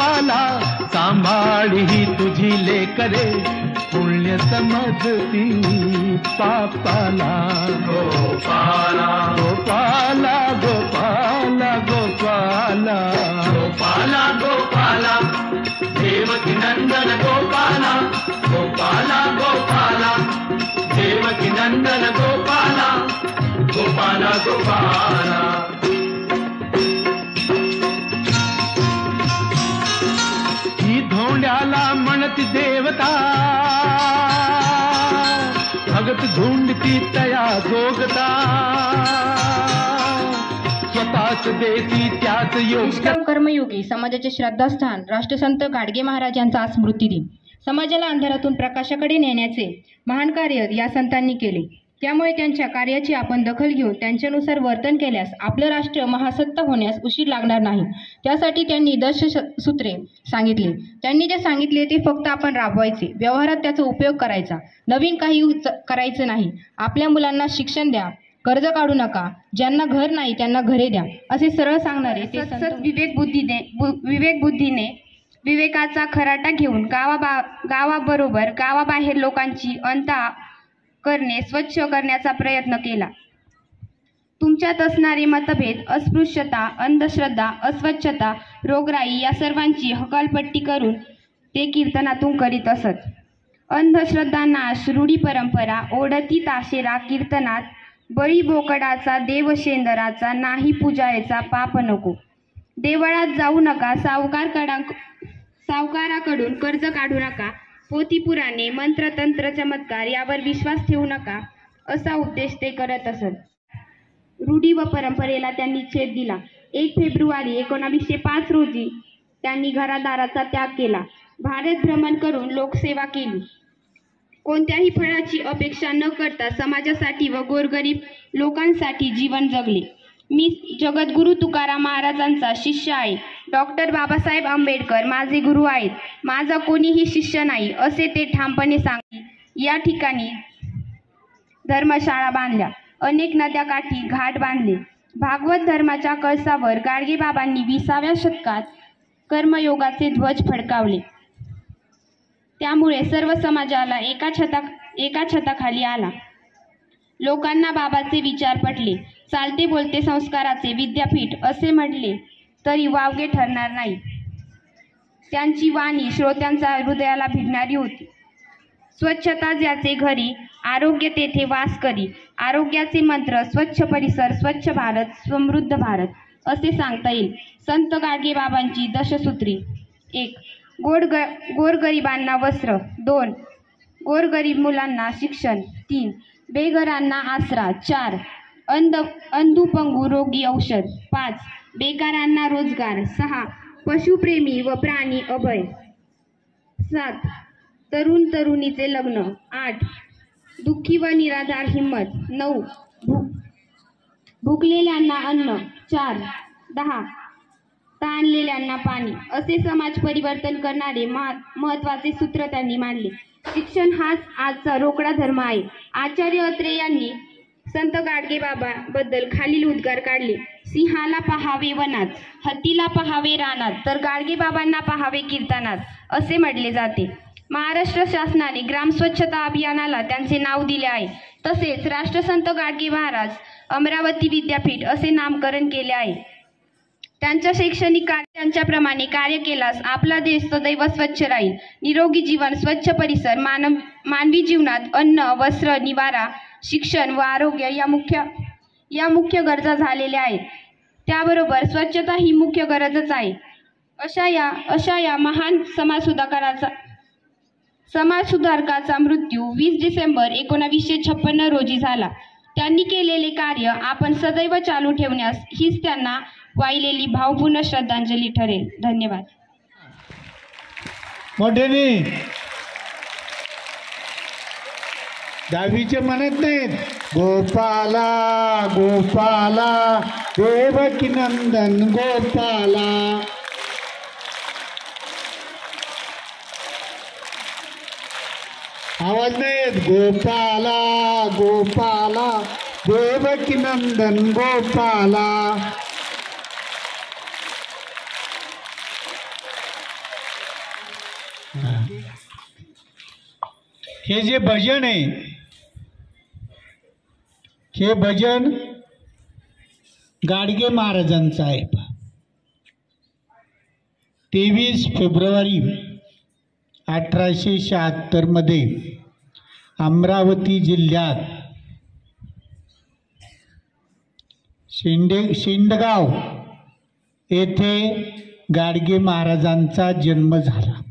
गोपाला सांभाळी ही तुझी लेकरे पुण्य समजती पापाला गोपाला गोपाला गोपाला गोपाला गोपाला गोपाला देवकी नंदन गोपाला गोपाला गोपाला देवकी नंदन गोपाला गोपाला गोपाला ही धोंड्याला म्हणती देवता भगत झुंडती तया जोगता स्वतःच देती त्याच योग कर्मयोगी समाजाचे श्रद्धास्थान राष्ट्रसंत गाडगे महाराज यांचा स्मृतिदिन समाजाला अंधारातून प्रकाशाकडे नेण्याचे महान कार्य या संतांनी केले। त्यामुळे त्यांच्या कार्याची आपण दखल घेऊन त्यांच्यानुसार वर्तन केल्यास आपलं राष्ट्र महासत्ता होण्यास उशीर लागणार नाही। त्यासाठी त्यांनी 10 सूत्रे सांगितली। त्यांनी जे सांगितले ते फक्त आपण राबवायचे, व्यवहारात त्याचा उपयोग करायचा, नवीन काही करायचं नाही। आपल्या मुलांना शिक्षण द्या, कर्ज काढू नका, ज्यांना घर नाही त्यांना घरे द्या, असे सरळ सांगणारे ते संत विवेक बुद्धीने विवेकाचा खराटा घेऊन गावाबरोबर गावाबाहेर लोकांची अंता करणे स्वच्छ करण्याचा प्रयत्न केला। तुमच्यात असणारे मतभेद, अस्पृश्यता, अंधश्रद्धा, अस्वच्छता, रोगराई या सर्वांची हकालपट्टी करून ते कीर्तनातून करीत असत। अंधश्रद्धा नाश, रूढी परंपरा, ओढती ताशेरा कीर्तनात, बळी बोकडाचा देवशेंदराचा, नाही पूजायचा पाप नको, देवळात जाऊ नका, सावकाराकडून कर्ज काढू नका, पोथी पुराणे, मंत्र तंत्र चमत्कार यावर विश्वास ठेवू नका, असा उपदेश ते करत असत। रूढी व परंपरेला त्यांनी छेद दिला। 1 फेब्रुवारी 1905 रोजी त्यांनी घरादाराचा त्याग केला, भारत भ्रमण करून लोकसेवा केली, कोणत्याही फळाची अपेक्षा न करता समाजासाठी व गोरगरीब लोकांसाठी जीवन जगले। मी जगद्गुरू तुकाराम महाराजांचा शिष्य आहे, डॉक्टर बाबासाहेब आंबेडकर माझे गुरु आहेत, माझा कोणीही शिष्य नाही, असे ते ठामपणे सांगते। या ठिकाणी धर्मशाळा बांधल्या, अनेक नद्याकाठी घाट बांधले। भागवत धर्माच्या कळसावर गाडगेबाबांनी 20व्या शतकात कर्मयोगाचे ध्वज फडकावले। त्यामुळे सर्व समाजाला एका छताखाली आला। लोकांना बाबाचे विचार पटले। चालते बोलते संस्काराचे विद्यापीठ असे म्हटले तरी वावगे ठरणार नाही। त्यांची वाणी श्रोत्यांच्या हृदयाला भिडणारी होती। स्वच्छता ज्याचे घरी, आरोग्य तेथे वास करी, आरोग्याचे मंत्र स्वच्छ परिसर, स्वच्छ भारत, समृद्ध भारत असे सांगता येईल। संत गाडगेबाबांची 10 सूत्री: 1. गोरगरिबांना वस्त्र, 2. गोरगरीब मुलांना शिक्षण, 3. बेघरांना आसरा, 4. अंधुपंगू रोगी औषध, 5. बेकारांना रोजगार, 6. पशुप्रेमी व प्राणी अभय, 7. तरुण तरुणीचे लग्न, 8. दुःखी व निराधार हिंमत, 9. भुकलेल्यांना अन्न, 4. 10. ताणलेल्यांना पाणी असे समाज परिवर्तन करणारे महत्त्वाचे सूत्र त्यांनी मांडले। शिक्षण हाच आजचा रोकडा धर्म आहे। आचार्य अत्रे यांनी संत गाडगेबाबा बद्दल खालील उद्गार काढले: सिंहाला पहावे वनात, हत्तीला पहावे रानात, तर गाडगेबाबांना पहावे कीर्तनात असे म्हटले जाते। महाराष्ट्र शासनाने ग्राम स्वच्छता अभियानाला त्यांचे नाव दिले आहे। तसेच राष्ट्रसंत गाडगे महाराज अमरावती विद्यापीठ असे नामकरण केले आहे। त्यांच्या शैक्षणिक कार्यांच्याप्रमाणे कार्य केल्यास आपला देश सदैव स्वच्छ राहील। निरोगी जीवन, स्वच्छ परिसर, मानवी जीवनात अन्न, वस्त्र, निवारा, शिक्षण व आरोग्य या मुख्य गरजा झालेल्या आहेत। त्याबरोबर स्वच्छता ही मुख्य गरजच आहे। अशा या महान समाजसुधारकाचा मृत्यू 20 डिसेंबर 1956 रोजी झाला। त्यांनी केलेले कार्य आपण सदैव चालू ठेवण्यास हीच त्यांना वाहिलेली भावपूर्ण श्रद्धांजली ठरेल। धन्यवाद। मोठ्याने दहावीचे म्हणत नाहीत, गोपाला गोपाला देवकी नंदन गोपाला। आवाज नाही येत, गोपाला गोपाला देवकी नंदन गोपाला। हे जे भजन आहे, हे भजन गाडगे महाराजांचं आहे. 23 फेब्रुवारी 1876 मध्ये अमरावती जिल्ह्यात शेंडगाव येथे गाडगे महाराजांचा जन्म झाला.